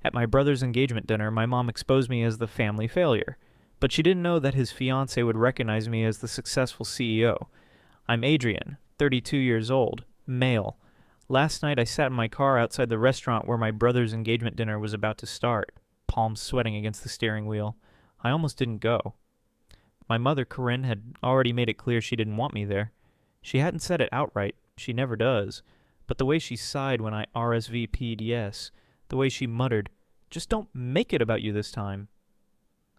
At my brother's engagement dinner, my mom exposed me as the family failure, but she didn't know that his fiancée would recognize me as the successful CEO. I'm Adrian, 32 years old, male. Last night I sat in my car outside the restaurant where my brother's engagement dinner was about to start, palms sweating against the steering wheel. I almost didn't go. My mother, Corinne, had already made it clear she didn't want me there. She hadn't said it outright, she never does, but the way she sighed when I RSVP'd yes, the way she muttered, "Just don't make it about you this time."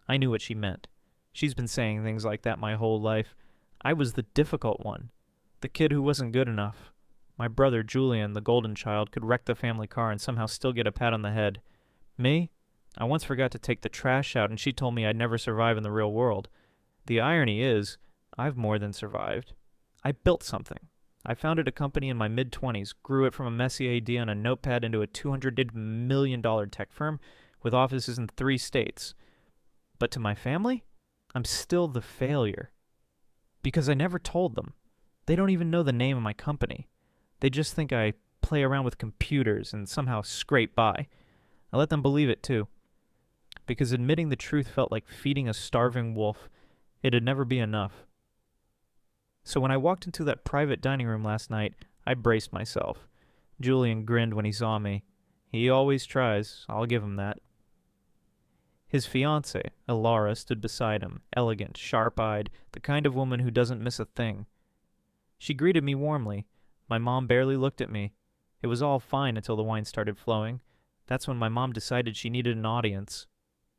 I knew what she meant. She's been saying things like that my whole life. I was the difficult one, the kid who wasn't good enough. My brother, Julian, the golden child, could wreck the family car and somehow still get a pat on the head. Me? I once forgot to take the trash out and she told me I'd never survive in the real world. The irony is, I've more than survived. I built something. I founded a company in my mid-20s, grew it from a messy idea on a notepad into a $200 million tech firm with offices in 3 states. But to my family, I'm still the failure. Because I never told them. They don't even know the name of my company. They just think I play around with computers and somehow scrape by. I let them believe it too. Because admitting the truth felt like feeding a starving wolf. It'd never be enough. So when I walked into that private dining room last night, I braced myself. Julian grinned when he saw me. He always tries, I'll give him that. His fiancée, Elara, stood beside him, elegant, sharp-eyed, the kind of woman who doesn't miss a thing. She greeted me warmly. My mom barely looked at me. It was all fine until the wine started flowing. That's when my mom decided she needed an audience.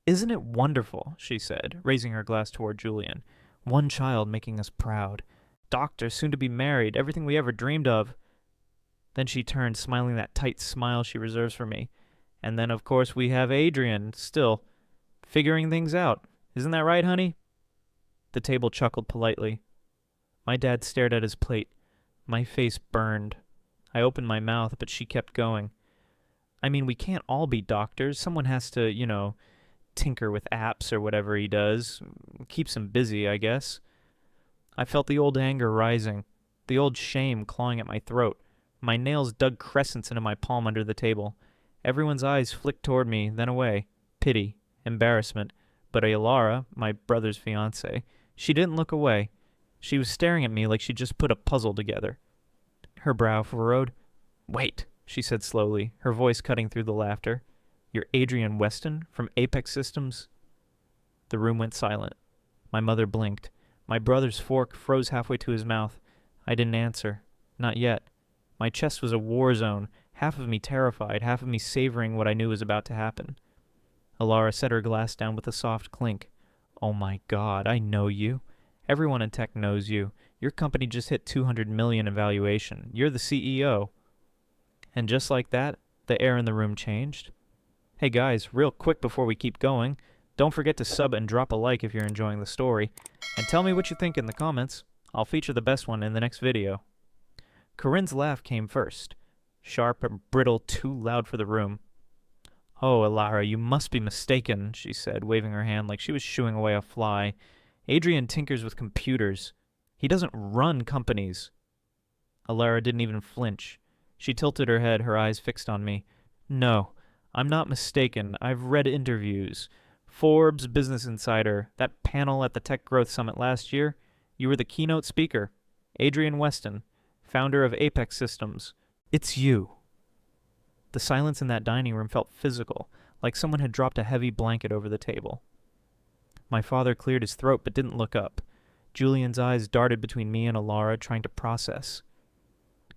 "Isn't it wonderful," she said, raising her glass toward Julian. "One child making us proud. Doctor, soon to be married, everything we ever dreamed of." Then she turned, smiling that tight smile she reserves for me. "And then, of course, we have Adrian, still figuring things out. Isn't that right, honey?" The table chuckled politely. My dad stared at his plate. My face burned. I opened my mouth, but she kept going. "I mean, we can't all be doctors. Someone has to, tinker with apps or whatever he does. Keeps him busy, I guess." I felt the old anger rising, the old shame clawing at my throat. My nails dug crescents into my palm under the table. Everyone's eyes flicked toward me, then away. Pity, embarrassment. But Elara, my brother's fiancée, she didn't look away. She was staring at me like she'd just put a puzzle together. Her brow furrowed. "Wait," she said slowly, her voice cutting through the laughter. "You're Adrian Weston from Apex Systems?" The room went silent. My mother blinked. My brother's fork froze halfway to his mouth. I didn't answer. Not yet. My chest was a war zone, half of me terrified, half of me savoring what I knew was about to happen. Elara set her glass down with a soft clink. "Oh my God, I know you. Everyone in tech knows you. Your company just hit $200 million in valuation. You're the CEO." And just like that, the air in the room changed. Hey guys, real quick before we keep going, don't forget to sub and drop a like if you're enjoying the story, and tell me what you think in the comments. I'll feature the best one in the next video. Corinne's laugh came first. Sharp and brittle, too loud for the room. "Oh, Elara, you must be mistaken," she said, waving her hand like she was shooing away a fly. "Adrian tinkers with computers. He doesn't run companies." Elara didn't even flinch. She tilted her head, her eyes fixed on me. "No, I'm not mistaken. I've read interviews. Forbes, Business Insider, that panel at the Tech Growth Summit last year. You were the keynote speaker. Adrian Weston, founder of Apex Systems. It's you." The silence in that dining room felt physical, like someone had dropped a heavy blanket over the table. My father cleared his throat but didn't look up. Julian's eyes darted between me and Elara, trying to process.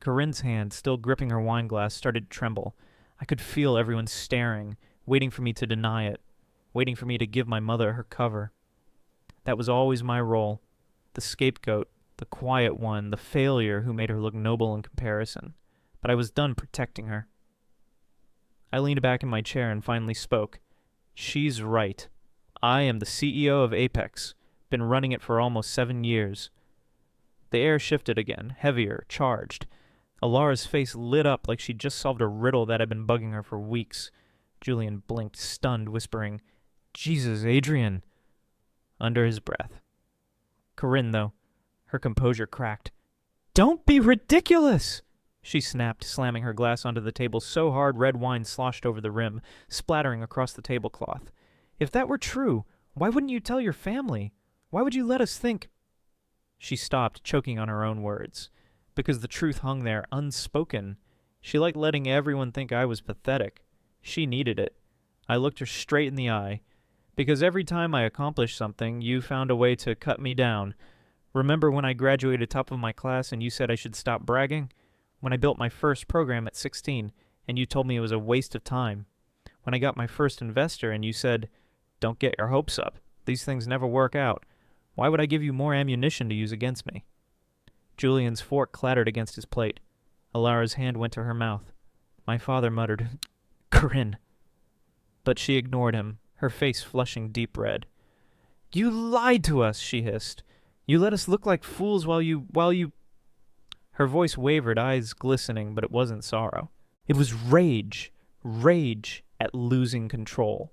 Corinne's hand, still gripping her wine glass, started to tremble. I could feel everyone staring, waiting for me to deny it, waiting for me to give my mother her cover. That was always my role. The scapegoat, the quiet one, the failure who made her look noble in comparison. But I was done protecting her. I leaned back in my chair and finally spoke. "She's right. I am the CEO of Apex. Been running it for almost 7 years." The air shifted again, heavier, charged. Alara's face lit up like she'd just solved a riddle that had been bugging her for weeks. Julian blinked, stunned, whispering, "Jesus, Adrian," under his breath. Corinne, though, her composure cracked. "Don't be ridiculous!" she snapped, slamming her glass onto the table so hard red wine sloshed over the rim, splattering across the tablecloth. If that were true, why wouldn't you tell your family? Why would you let us think— She stopped, choking on her own words. Because the truth hung there, unspoken. She liked letting everyone think I was pathetic. She needed it. I looked her straight in the eye. Because every time I accomplished something, you found a way to cut me down. Remember when I graduated top of my class and you said I should stop bragging? When I built my first program at 16 and you told me it was a waste of time? When I got my first investor and you said, "Don't get your hopes up. These things never work out. Why would I give you more ammunition to use against me?" Julian's fork clattered against his plate. Alara's hand went to her mouth. My father muttered, "Corinne." But she ignored him, her face flushing deep red. "You lied to us," she hissed. "You let us look like fools while you— Her voice wavered, eyes glistening, but it wasn't sorrow. It was rage. Rage at losing control.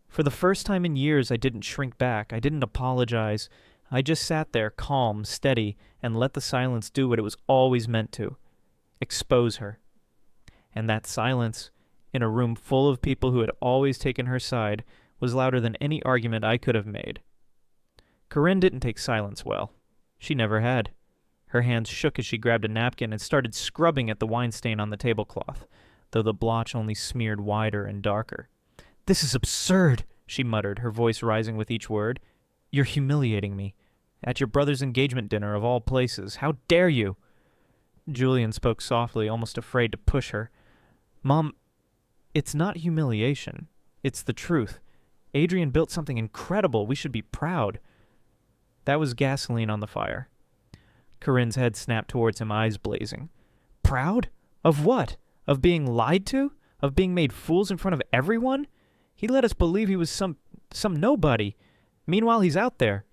For the first time in years, I didn't shrink back. I didn't apologize. I just sat there, calm, steady, and let the silence do what it was always meant to. Expose her. And that silence, in a room full of people who had always taken her side, was louder than any argument I could have made. Corinne didn't take silence well. She never had. Her hands shook as she grabbed a napkin and started scrubbing at the wine stain on the tablecloth, though the blotch only smeared wider and darker. "This is absurd," she muttered, her voice rising with each word. "You're humiliating me. At your brother's engagement dinner of all places. How dare you?" Julian spoke softly, almost afraid to push her. "Mom, it's not humiliation. It's the truth. Adrian built something incredible. We should be proud." That was gasoline on the fire. Corinne's head snapped towards him, eyes blazing. "Proud? Of what? Of being lied to? Of being made fools in front of everyone? He let us believe he was some nobody. Meanwhile, he's out there."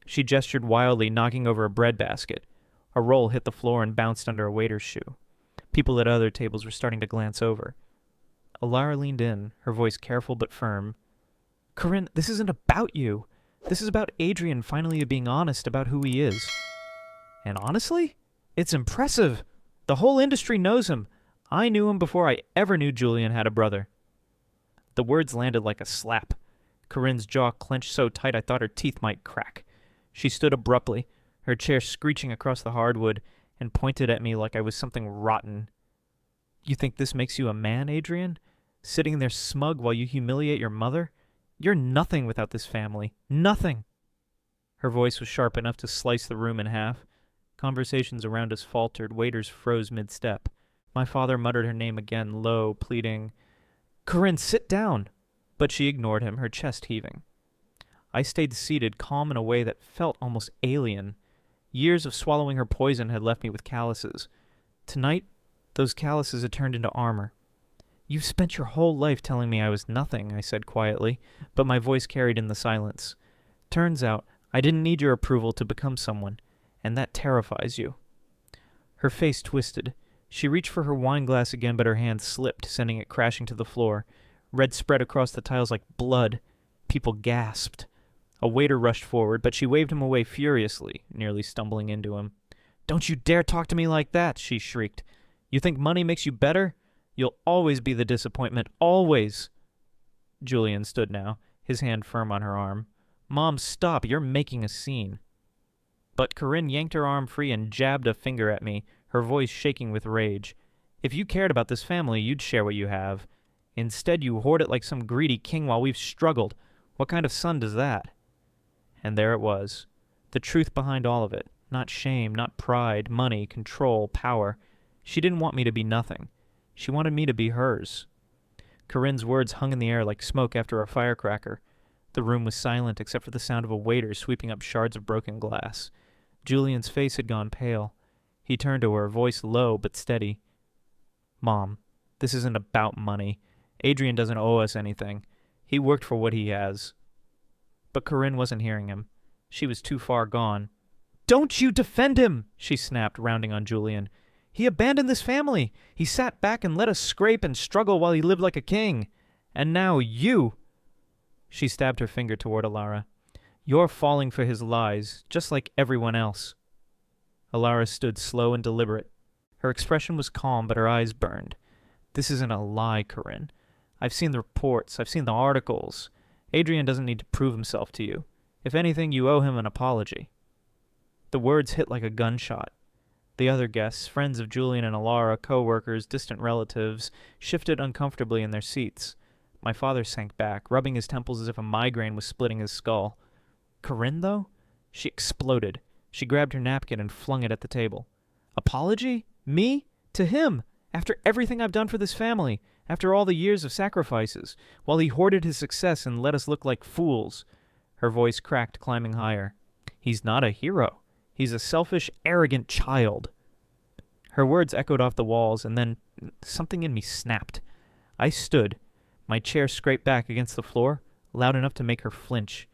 She gestured wildly, knocking over a bread basket. A roll hit the floor and bounced under a waiter's shoe. People at other tables were starting to glance over. Alara leaned in, her voice careful but firm. "Corinne, this isn't about you. This is about Adrian finally being honest about who he is." "And honestly? It's impressive. The whole industry knows him. I knew him before I ever knew Julian had a brother." The words landed like a slap. Corinne's jaw clenched so tight I thought her teeth might crack. She stood abruptly, her chair screeching across the hardwood, and pointed at me like I was something rotten. "You think this makes you a man, Adrian? Sitting there smug while you humiliate your mother? You're nothing without this family. Nothing." Her voice was sharp enough to slice the room in half. Conversations around us faltered, waiters froze mid-step. My father muttered her name again, low, pleading, "Corinne, sit down!" But she ignored him, her chest heaving. I stayed seated, calm in a way that felt almost alien. Years of swallowing her poison had left me with calluses. Tonight, those calluses had turned into armor. "You've spent your whole life telling me I was nothing," I said quietly, but my voice carried in the silence. "Turns out, I didn't need your approval to become someone. And that terrifies you." Her face twisted. She reached for her wine glass again, but her hand slipped, sending it crashing to the floor. Red spread across the tiles like blood. People gasped. A waiter rushed forward, but she waved him away furiously, nearly stumbling into him. "Don't you dare talk to me like that," she shrieked. "You think money makes you better? You'll always be the disappointment. Always." Julian stood now, his hand firm on her arm. "Mom, stop. You're making a scene." But Corinne yanked her arm free and jabbed a finger at me, her voice shaking with rage. "If you cared about this family, you'd share what you have. Instead, you hoard it like some greedy king while we've struggled. What kind of son does that?" And there it was. The truth behind all of it. Not shame, not pride, money, control, power. She didn't want me to be nothing. She wanted me to be hers. Corinne's words hung in the air like smoke after a firecracker. The room was silent except for the sound of a waiter sweeping up shards of broken glass. Julian's face had gone pale. He turned to her, voice low but steady. "Mom, this isn't about money. Adrian doesn't owe us anything. He worked for what he has." But Corinne wasn't hearing him. She was too far gone. "Don't you defend him!" she snapped, rounding on Julian. "He abandoned this family. He sat back and let us scrape and struggle while he lived like a king. And now you—" She stabbed her finger toward Alara. "You're falling for his lies, just like everyone else." Alara stood slow and deliberate. Her expression was calm, but her eyes burned. This isn't a lie, Corinne. I've seen the reports. I've seen the articles. Adrian doesn't need to prove himself to you. If anything, you owe him an apology. The words hit like a gunshot. The other guests, friends of Julian and Alara, co-workers, distant relatives, shifted uncomfortably in their seats. My father sank back, rubbing his temples as if a migraine was splitting his skull. Corinne, though? She exploded. She grabbed her napkin and flung it at the table. Apology? Me? To him? After everything I've done for this family? After all the years of sacrifices? While he hoarded his success and let us look like fools? Her voice cracked, climbing higher. He's not a hero. He's a selfish, arrogant child. Her words echoed off the walls, and then something in me snapped. I stood. My chair scraped back against the floor, loud enough to make her flinch.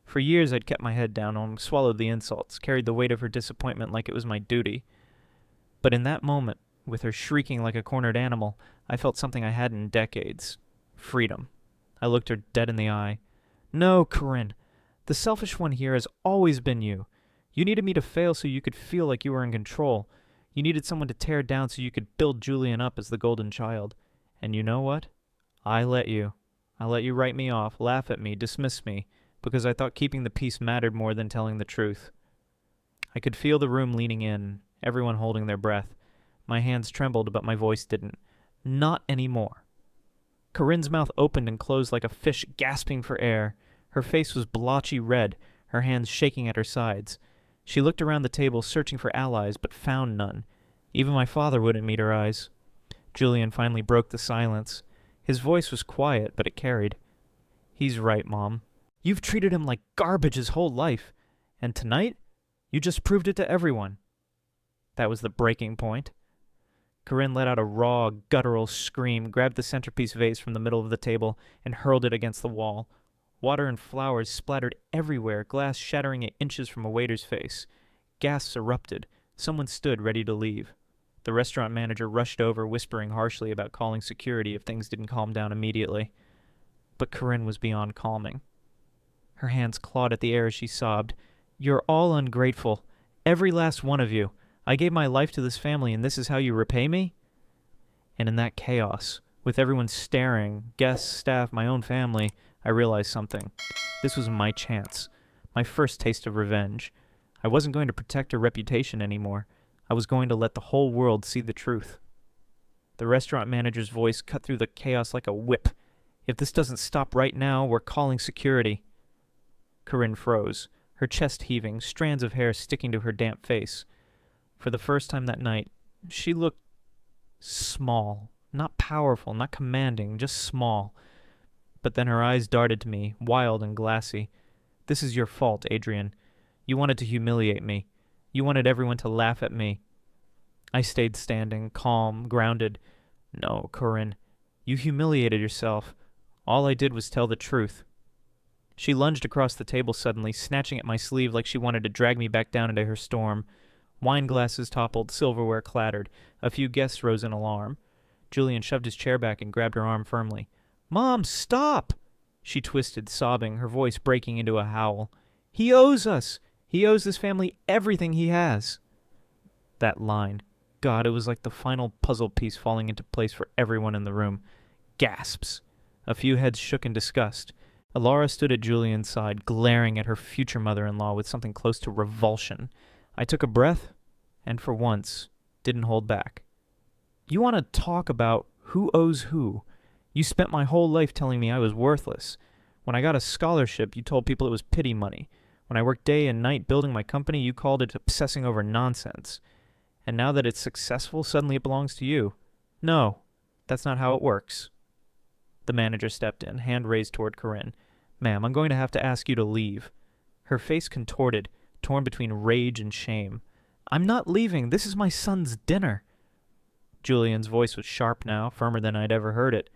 For years I'd kept my head down and swallowed the insults, carried the weight of her disappointment like it was my duty. But in that moment, with her shrieking like a cornered animal, I felt something I hadn't in decades. Freedom. I looked her dead in the eye. No, Corinne. The selfish one here has always been you. You needed me to fail so you could feel like you were in control. You needed someone to tear down so you could build Julian up as the golden child. And you know what? I let you. I let you write me off, laugh at me, dismiss me, because I thought keeping the peace mattered more than telling the truth. I could feel the room leaning in, everyone holding their breath. My hands trembled, but my voice didn't. Not anymore. Corinne's mouth opened and closed like a fish gasping for air. Her face was blotchy red, her hands shaking at her sides. She looked around the table, searching for allies, but found none. Even my father wouldn't meet her eyes. Julian finally broke the silence. His voice was quiet, but it carried. He's right, Mom. You've treated him like garbage his whole life. And tonight, you just proved it to everyone. That was the breaking point. Corinne let out a raw, guttural scream, grabbed the centerpiece vase from the middle of the table, and hurled it against the wall. Water and flowers splattered everywhere, glass shattering at inches from a waiter's face. Gasps erupted. Someone stood ready to leave. The restaurant manager rushed over, whispering harshly about calling security if things didn't calm down immediately. But Corinne was beyond calming. Her hands clawed at the air as she sobbed. You're all ungrateful. Every last one of you. I gave my life to this family, and this is how you repay me? And in that chaos, with everyone staring, guests, staff, my own family, I realized something. This was my chance. My first taste of revenge. I wasn't going to protect her reputation anymore. I was going to let the whole world see the truth. The restaurant manager's voice cut through the chaos like a whip. If this doesn't stop right now, we're calling security. Corinne froze, her chest heaving, strands of hair sticking to her damp face. For the first time that night, she looked small. Not powerful, not commanding, just small. But then her eyes darted to me, wild and glassy. This is your fault, Adrian. You wanted to humiliate me. You wanted everyone to laugh at me. I stayed standing, calm, grounded. No, Corinne. You humiliated yourself. All I did was tell the truth. She lunged across the table suddenly, snatching at my sleeve like she wanted to drag me back down into her storm. Wine glasses toppled, silverware clattered. A few guests rose in alarm. Julian shoved his chair back and grabbed her arm firmly. Mom, stop! She twisted, sobbing, her voice breaking into a howl. He owes us! He owes this family everything he has. That line. God, it was like the final puzzle piece falling into place for everyone in the room. Gasps. A few heads shook in disgust. Alara stood at Julian's side, glaring at her future mother-in-law with something close to revulsion. I took a breath, and for once, didn't hold back. You want to talk about who owes who? You spent my whole life telling me I was worthless. When I got a scholarship, you told people it was pity money. When I worked day and night building my company, you called it obsessing over nonsense. And now that it's successful, suddenly it belongs to you. No, that's not how it works. The manager stepped in, hand raised toward Corinne. Ma'am, I'm going to have to ask you to leave. Her face contorted, torn between rage and shame. I'm not leaving. This is my son's dinner. Julian's voice was sharp now, firmer than I'd ever heard it.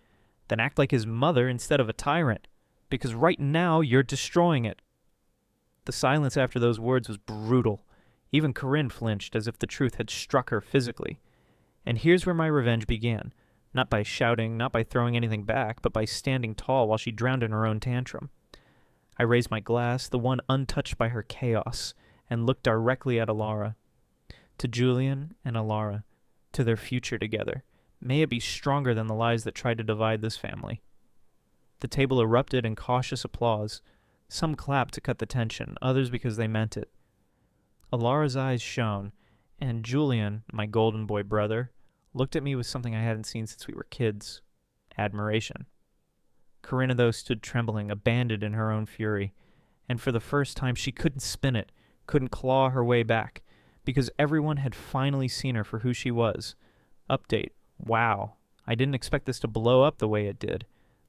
Then act like his mother instead of a tyrant, because right now you're destroying it. The silence after those words was brutal. Even Corinne flinched, as if the truth had struck her physically. And here's where my revenge began. Not by shouting, not by throwing anything back, but by standing tall while she drowned in her own tantrum. I raised my glass, the one untouched by her chaos, and looked directly at Alara. To Julian and Alara, to their future together. May it be stronger than the lies that tried to divide this family. The table erupted in cautious applause. Some clapped to cut the tension, others because they meant it. Alara's eyes shone, and Julian, my golden boy brother, looked at me with something I hadn't seen since we were kids. Admiration. Corinna, though, stood trembling, abandoned in her own fury, and for the first time she couldn't spin it, couldn't claw her way back, because everyone had finally seen her for who she was. Update. Wow. I didn't expect this to blow up the way it did.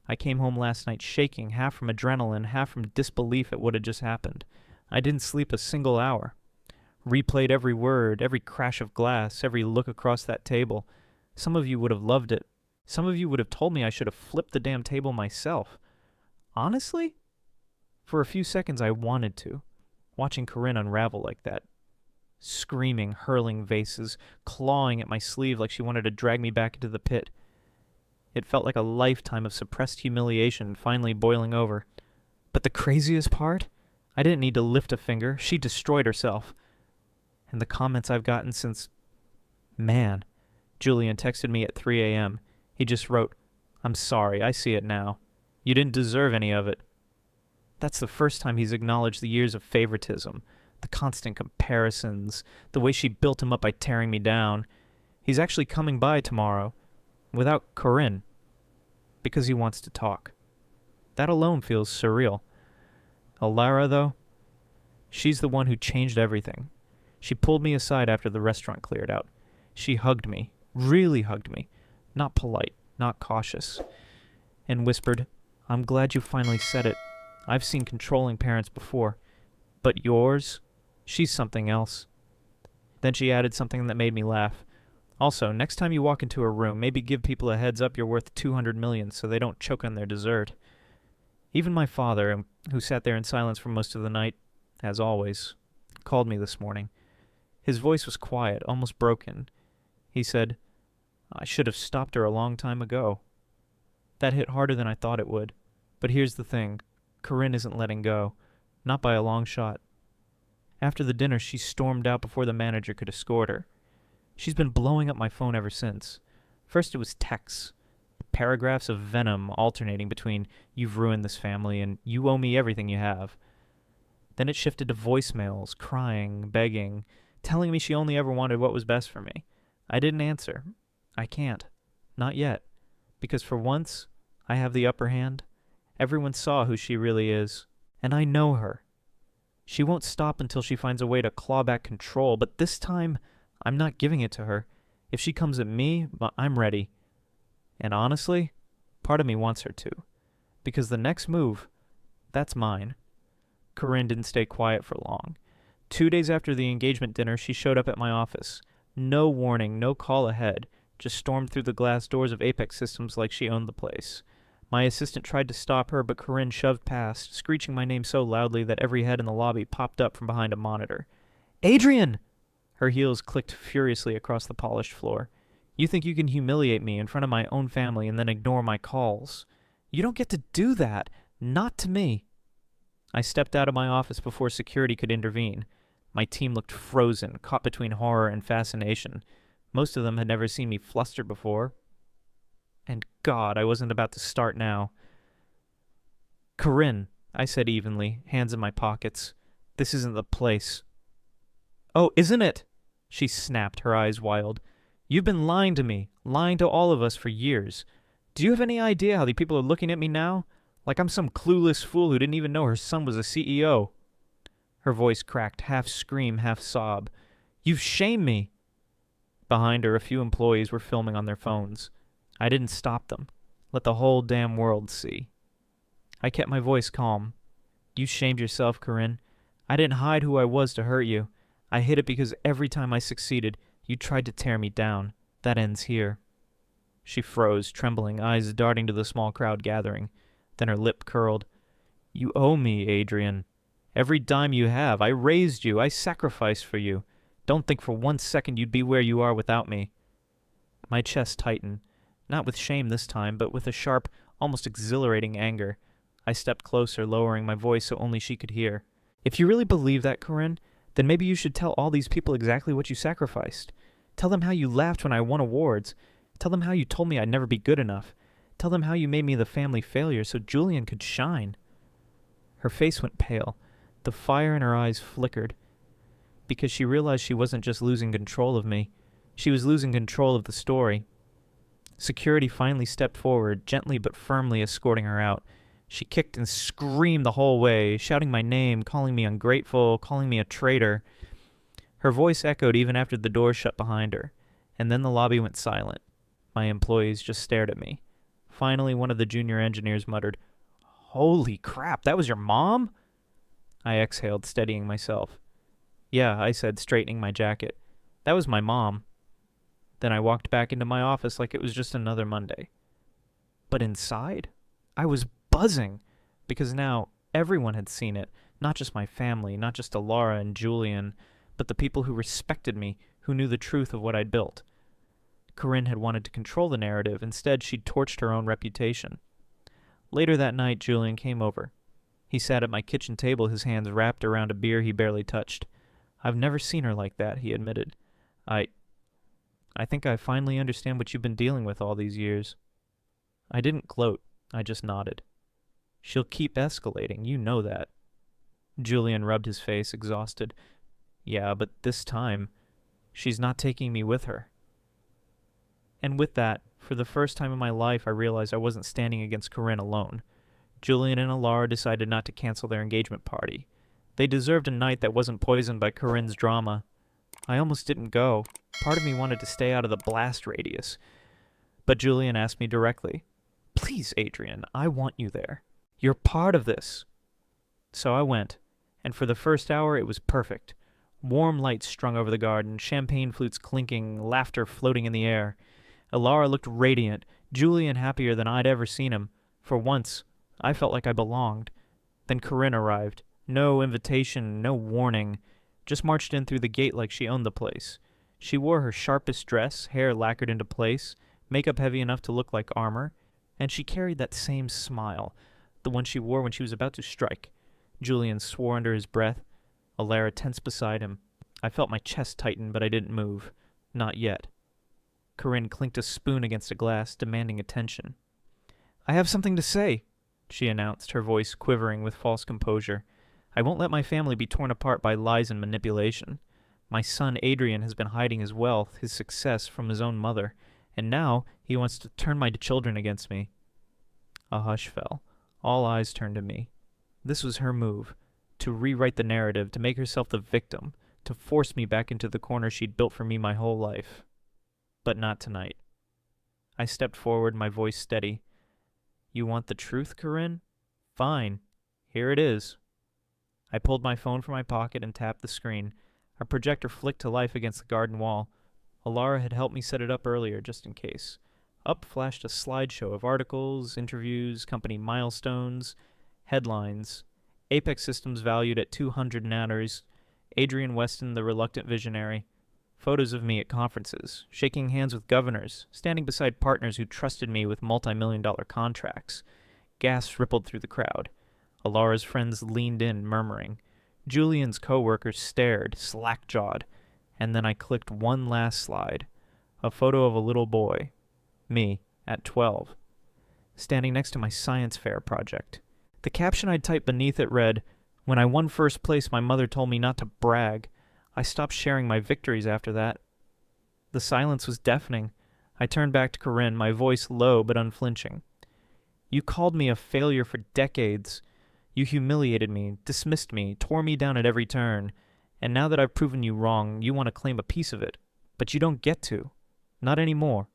I came home last night shaking, half from adrenaline, half from disbelief at what had just happened. I didn't sleep a single hour. Replayed every word, every crash of glass, every look across that table. Some of you would have loved it. Some of you would have told me I should have flipped the damn table myself. Honestly? For a few seconds I wanted to, watching Corinne unravel like that. Screaming, hurling vases, clawing at my sleeve like she wanted to drag me back into the pit. It felt like a lifetime of suppressed humiliation finally boiling over. But the craziest part? I didn't need to lift a finger. She destroyed herself. And the comments I've gotten since... Man. Julian texted me at 3 a.m. He just wrote, "I'm sorry, I see it now. You didn't deserve any of it." That's the first time he's acknowledged the years of favoritism, the constant comparisons, the way she built him up by tearing me down. He's actually coming by tomorrow, without Corinne, because he wants to talk. That alone feels surreal. Alara, though, she's the one who changed everything. She pulled me aside after the restaurant cleared out. She hugged me, really hugged me, not polite, not cautious, and whispered, "I'm glad you finally said it. I've seen controlling parents before, but yours, she's something else." Then she added something that made me laugh. "Also, next time you walk into a room, maybe give people a heads up you're worth 200 million so they don't choke on their dessert." Even my father, who sat there in silence for most of the night, as always, called me this morning. His voice was quiet, almost broken. He said, "I should have stopped her a long time ago." That hit harder than I thought it would. But here's the thing. Corinne isn't letting go. Not by a long shot. After the dinner, she stormed out before the manager could escort her. She's been blowing up my phone ever since. First it was texts. Paragraphs of venom alternating between "you've ruined this family" and "you owe me everything you have." Then it shifted to voicemails, crying, begging, telling me she only ever wanted what was best for me. I didn't answer. I can't. Not yet. Because for once, I have the upper hand. Everyone saw who she really is. And I know her. She won't stop until she finds a way to claw back control, but this time, I'm not giving it to her. If she comes at me, I'm ready. And honestly, part of me wants her to. Because the next move, that's mine. Corinne didn't stay quiet for long. 2 days after the engagement dinner, she showed up at my office. No warning, no call ahead. Just stormed through the glass doors of Apex Systems like she owned the place. My assistant tried to stop her, but Corinne shoved past, screeching my name so loudly that every head in the lobby popped up from behind a monitor. "Adrian!" Her heels clicked furiously across the polished floor. "You think you can humiliate me in front of my own family and then ignore my calls? You don't get to do that. Not to me." I stepped out of my office before security could intervene. My team looked frozen, caught between horror and fascination. Most of them had never seen me flustered before. And God, I wasn't about to start now. "Corinne," I said evenly, hands in my pockets. "This isn't the place." "Oh, isn't it?" She snapped, her eyes wild. "You've been lying to me, lying to all of us for years. Do you have any idea how the people are looking at me now? Like I'm some clueless fool who didn't even know her son was a CEO. Her voice cracked, half scream, half sob. "You've shamed me." Behind her, a few employees were filming on their phones. I didn't stop them. Let the whole damn world see. I kept my voice calm. "You shamed yourself, Corinne. I didn't hide who I was to hurt you. I hid it because every time I succeeded, you tried to tear me down. That ends here." She froze, trembling, eyes darting to the small crowd gathering. Then her lip curled. "You owe me, Adrian. Every dime you have. I raised you. I sacrificed for you. Don't think for 1 second you'd be where you are without me." My chest tightened. Not with shame this time, but with a sharp, almost exhilarating anger. I stepped closer, lowering my voice so only she could hear. "If you really believe that, Corinne, then maybe you should tell all these people exactly what you sacrificed. Tell them how you laughed when I won awards. Tell them how you told me I'd never be good enough. Tell them how you made me the family failure so Julian could shine." Her face went pale. The fire in her eyes flickered. Because she realized she wasn't just losing control of me. She was losing control of the story. Security finally stepped forward, gently but firmly escorting her out. She kicked and screamed the whole way, shouting my name, calling me ungrateful, calling me a traitor. Her voice echoed even after the door shut behind her, and then the lobby went silent. My employees just stared at me. Finally, one of the junior engineers muttered, "Holy crap, that was your mom?" I exhaled, steadying myself. "Yeah," I said, straightening my jacket. "That was my mom." Then I walked back into my office like it was just another Monday. But inside, I was buzzing, because now everyone had seen it, not just my family, not just Alara and Julian, but the people who respected me, who knew the truth of what I'd built. Corinne had wanted to control the narrative. Instead, she'd torched her own reputation. Later that night, Julian came over. He sat at my kitchen table, his hands wrapped around a beer he barely touched. "I've never seen her like that," he admitted. I think I finally understand what you've been dealing with all these years." I didn't gloat. I just nodded. "She'll keep escalating, you know that." Julian rubbed his face, exhausted. "Yeah, but this time, she's not taking me with her." And with that, for the first time in my life, I realized I wasn't standing against Corinne alone. Julian and Alara decided not to cancel their engagement party. They deserved a night that wasn't poisoned by Corinne's drama. I almost didn't go. Part of me wanted to stay out of the blast radius. But Julian asked me directly, "Please, Adrian, I want you there. You're part of this." So I went, and for the first hour it was perfect. Warm lights strung over the garden, champagne flutes clinking, laughter floating in the air. Alara looked radiant, Julian happier than I'd ever seen him. For once, I felt like I belonged. Then Corinne arrived. No invitation, no warning. Just marched in through the gate like she owned the place. She wore her sharpest dress, hair lacquered into place, makeup heavy enough to look like armor, and she carried that same smile, the one she wore when she was about to strike. Julian swore under his breath. Alara tensed beside him. I felt my chest tighten, but I didn't move. Not yet. Corinne clinked a spoon against a glass, demanding attention. "I have something to say," she announced, her voice quivering with false composure. "I won't let my family be torn apart by lies and manipulation. My son Adrian has been hiding his wealth, his success, from his own mother, and now he wants to turn my children against me." A hush fell. All eyes turned to me. This was her move, to rewrite the narrative, to make herself the victim, to force me back into the corner she'd built for me my whole life. But not tonight. I stepped forward, my voice steady. "You want the truth, Corinne? Fine. Here it is." I pulled my phone from my pocket and tapped the screen. A projector flicked to life against the garden wall. Alara had helped me set it up earlier, just in case. Up flashed a slideshow of articles, interviews, company milestones, headlines. Apex Systems valued at 200 nanners. Adrian Weston, the reluctant visionary. Photos of me at conferences, shaking hands with governors, standing beside partners who trusted me with multi-million-dollar contracts. Gasps rippled through the crowd. Alara's friends leaned in, murmuring. Julian's co-workers stared, slack-jawed. And then I clicked one last slide. A photo of a little boy. Me, at 12. Standing next to my science fair project. The caption I'd typed beneath it read, "When I won first place, my mother told me not to brag. I stopped sharing my victories after that." The silence was deafening. I turned back to Corinne, my voice low but unflinching. "You called me a failure for decades. You humiliated me, dismissed me, tore me down at every turn. And now that I've proven you wrong, you want to claim a piece of it. But you don't get to. Not anymore.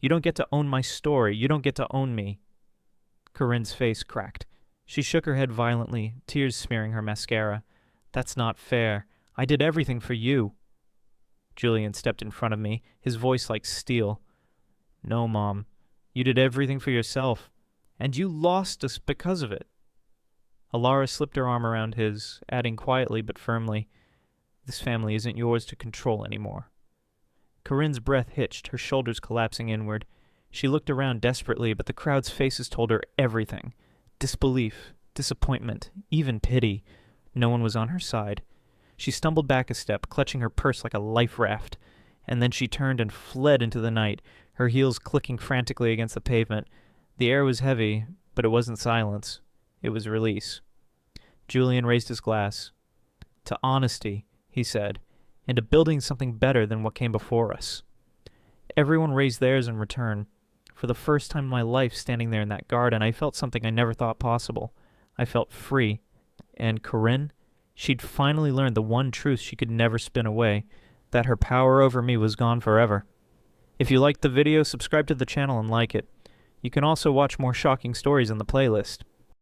You don't get to own my story. You don't get to own me." Corinne's face cracked. She shook her head violently, tears smearing her mascara. "That's not fair. I did everything for you." Julian stepped in front of me, his voice like steel. "No, Mom. You did everything for yourself. And you lost us because of it." Alara slipped her arm around his, adding quietly but firmly, "This family isn't yours to control anymore." Corinne's breath hitched, her shoulders collapsing inward. She looked around desperately, but the crowd's faces told her everything. Disbelief, disappointment, even pity. No one was on her side. She stumbled back a step, clutching her purse like a life raft. and then she turned and fled into the night, her heels clicking frantically against the pavement. The air was heavy, but it wasn't silence. It was release. Julian raised his glass. To honesty, he said, and to building something better than what came before us. Everyone raised theirs in return. For the first time in my life standing there in that garden, I felt something I never thought possible. I felt free. And Corinne, she'd finally learned the one truth she could never spin away, that her power over me was gone forever. If you liked the video, subscribe to the channel and like it. You can also watch more shocking stories in the playlist.